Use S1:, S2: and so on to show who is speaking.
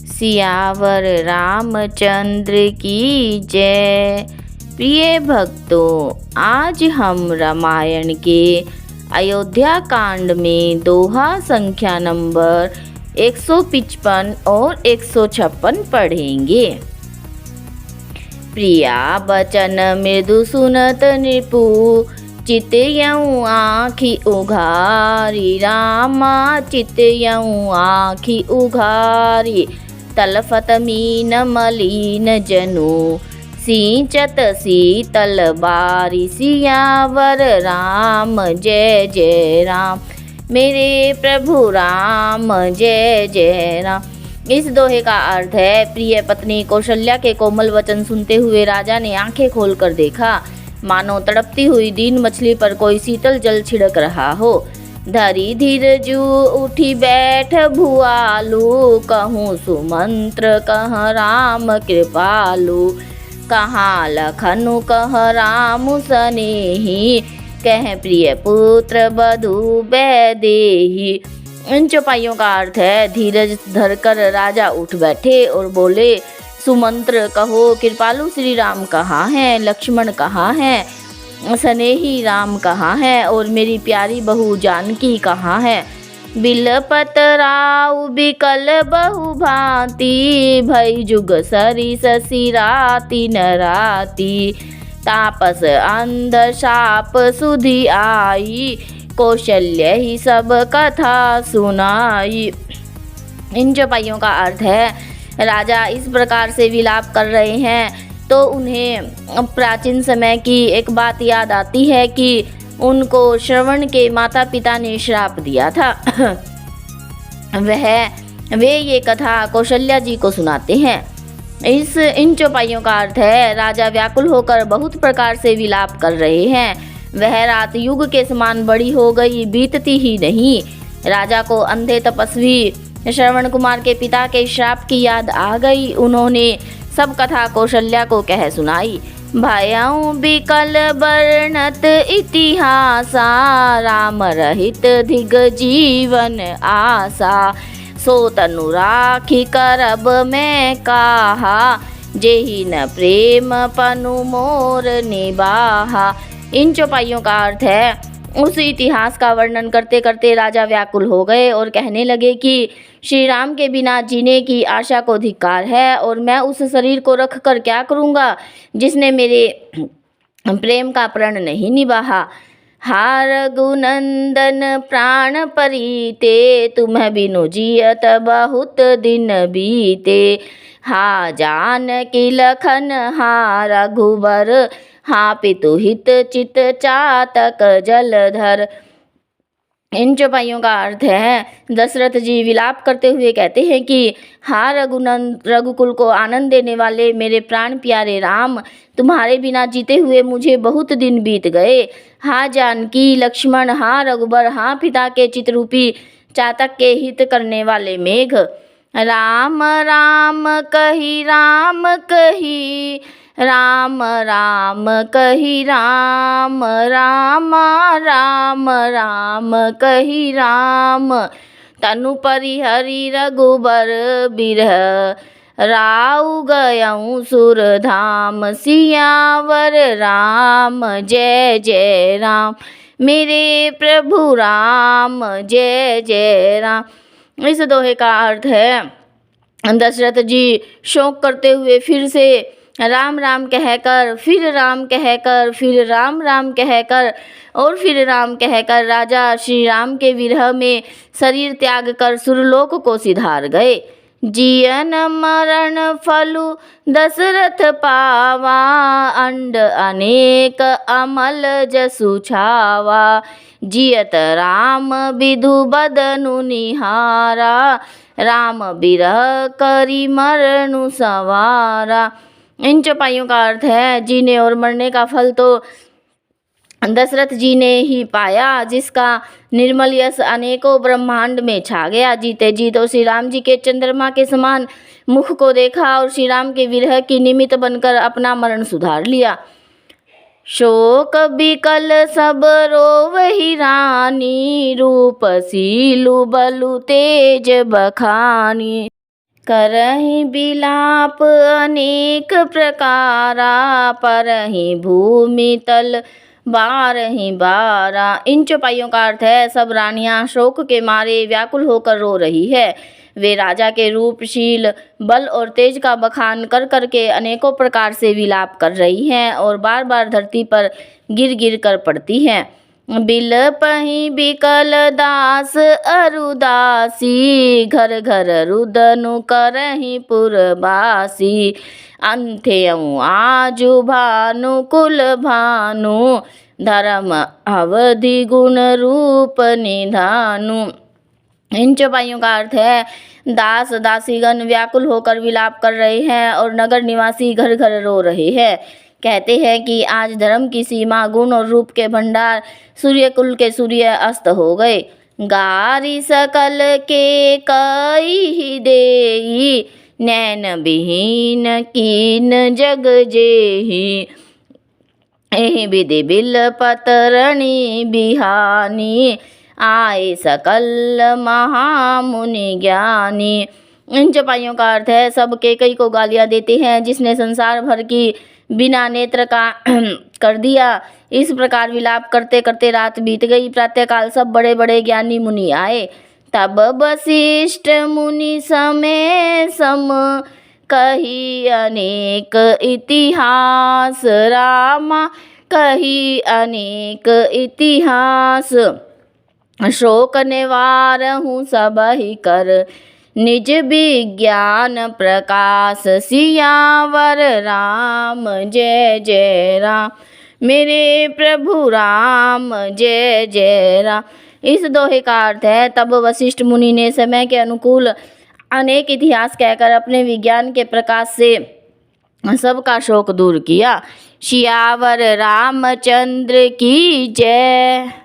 S1: सियावर रामचंद्र की जय। प्रिय भक्तों, आज हम रामायण के अयोध्या कांड में दोहा संख्या नंबर 155 और 156 पढ़ेंगे। प्रिया बचन मृदु सुनत नृपु, चितयऊ आँखि उघारी। रामा चितयऊ आँखि उघारी, तलफत मीन मलिन जनु, सिंचत शीतल बारी। सियावर राम जय जय राम, मेरे प्रभु राम जय जय राम। इस दोहे का अर्थ है, प्रिय पत्नी कौशल्या के कोमल वचन सुनते हुए राजा ने आंखें खोलकर देखा, मानो तड़पती हुई दीन मछली पर कोई शीतल जल छिड़क रहा हो। धरी धीरजू उठी बैठ भुआलू, कहूँ सुमंत्र कह राम कृपालु। कहाँ लखनु कह राम सनेही, कह प्रिय पुत्र बधु बैदेही। इन चौपाइयों का अर्थ है, धीरज धरकर राजा उठ बैठे और बोले, सुमंत्र कहो, कृपालु श्री राम कहाँ हैं, लक्ष्मण कहाँ हैं, स्नेही राम कहाँ हैं और मेरी प्यारी बहू जानकी कहाँ है। बिलपत राउ बिकल बहु भांति, भई जुग सरी ससी राति नराति। तापस अंध शाप सुधि आई, कौशल्य ही सब कथा सुनाई। इन चौपाइयों का अर्थ है, राजा इस प्रकार से विलाप कर रहे हैं तो उन्हें प्राचीन समय की एक बात याद आती है कि उनको श्रवण के माता पिता ने श्राप दिया था। वे ये कथा कौशल्या जी को सुनाते हैं। इन चौपाइयों का अर्थ है, राजा व्याकुल होकर बहुत प्रकार से विलाप कर रहे हैं। वह रात युग के समान बड़ी हो गई, बीतती ही नहीं। राजा को अंधे तपस्वी श्रवण कुमार के पिता के श्राप की याद आ गई। उन्होंने सब कथा कौशल्या को कह सुनाई। भयऊ बिकल वर्णत इतिहासा, राम रहित धिग जीवन आशा। सो तनु राखी करब मैं काहा, जेहि न प्रेम पनु मोर निबाहा। इन चौपाइयों का अर्थ है, उस इतिहास का वर्णन करते करते राजा व्याकुल हो गए और कहने लगे कि श्री राम के बिना जीने की आशा को धिक्कार है, और मैं उस शरीर को रख कर क्या करूँगा जिसने मेरे प्रेम का प्रण नहीं निभाहा। हा रघुनंदन प्राण परीते, तुम्ह बिनु जियत बहुत दिन बीते। हा जानकी लखन हा रघुबर, हा पितु हित चित चातक जलधर। इन चौपाइयों का अर्थ है, दशरथ जी विलाप करते हुए कहते हैं कि हा रघुकुल को आनंद देने वाले मेरे प्राण प्यारे राम, तुम्हारे बिना जीते हुए मुझे बहुत दिन बीत गए। हा जानकी लक्ष्मण, हा रघुबर, हा पिता के चितरूपी चातक के हित करने वाले मेघ। राम राम कही राम कही, राम राम कही राम, राम राम राम कही राम। तनु परिहरि रघुबर बिरह, राउ गयऊ सुरधाम। सियावर राम जय जय राम, मेरे प्रभु राम जय जय राम। इस दोहे का अर्थ है, दशरथ जी शोक करते हुए फिर से राम राम कहकर, फिर राम कहकर, फिर राम राम कहकर और फिर राम कहकर राजा श्री राम के विरह में शरीर त्याग कर सुरलोक को सिधार गए। जियन मरण फलु दशरथ पावा, अंड अनेक अमल जसु छावा। जियत राम विधु बदनु निहारा, राम बिरह करी मरनु सवारा। इन चौपाइयों का अर्थ है, जीने और मरने का फल तो दशरथ जी ने ही पाया, जिसका निर्मल यश अनेकों ब्रह्मांड में छा गया। जीते जी तो श्री राम जी के चंद्रमा के समान मुख को देखा और श्री राम के विरह की निमित्त बनकर अपना मरण सुधार लिया। शोक बिकल सब रोवहि रानी, रूप सीलु बलु तेज बखानी। करहि बिलाप अनेक प्रकारा, परहि भूमि तल बारहि बारा। इन चौपाइयों का अर्थ है, सब रानियां शोक के मारे व्याकुल होकर रो रही है। वे राजा के रूप, शील, बल और तेज का बखान कर करके अनेकों प्रकार से विलाप कर रही हैं और बार बार धरती पर गिर गिर कर पड़ती हैं। बिलपहि बिकल दास अरुदासी, घर घर रुदनु करहि पुरबासी। अंथेउ आजु भानु कुल भानु, धर्म अवधि गुण रूप निधानु। इन चौपाइयों का अर्थ है, दास दासीगण व्याकुल होकर विलाप कर रहे हैं और नगर निवासी घर घर रो रहे हैं। कहते हैं कि आज धर्म की सीमा, गुण और रूप के भंडार, सूर्य कुल के सूर्य अस्त हो गए। गारी सकल के कई देई, नैन विहीन कीन जग जेहि। एहि विधि बिल पतरणी बिहानी, आए सकल महामुनि ज्ञानी। इन चौपाइयों का अर्थ है, सब केकई को गालियां देते हैं, जिसने संसार भर की बिना नेत्र का कर दिया। इस प्रकार विलाप करते करते रात बीत गई। प्रातःकाल सब बड़े बड़े ज्ञानी मुनि आए। तब वशिष्ठ मुनि समय सम, कही अनेक इतिहास रामा, कही अनेक इतिहास। शोक निवारहु सबहि कर, निज विज्ञान प्रकाश। सियावर राम जय जय राम, मेरे प्रभु राम जय जय राम। इस दोहे का अर्थ है, तब वशिष्ठ मुनि ने समय के अनुकूल अनेक इतिहास कहकर अपने विज्ञान के प्रकाश से सबका शोक दूर किया। सियावर रामचंद्र की जय।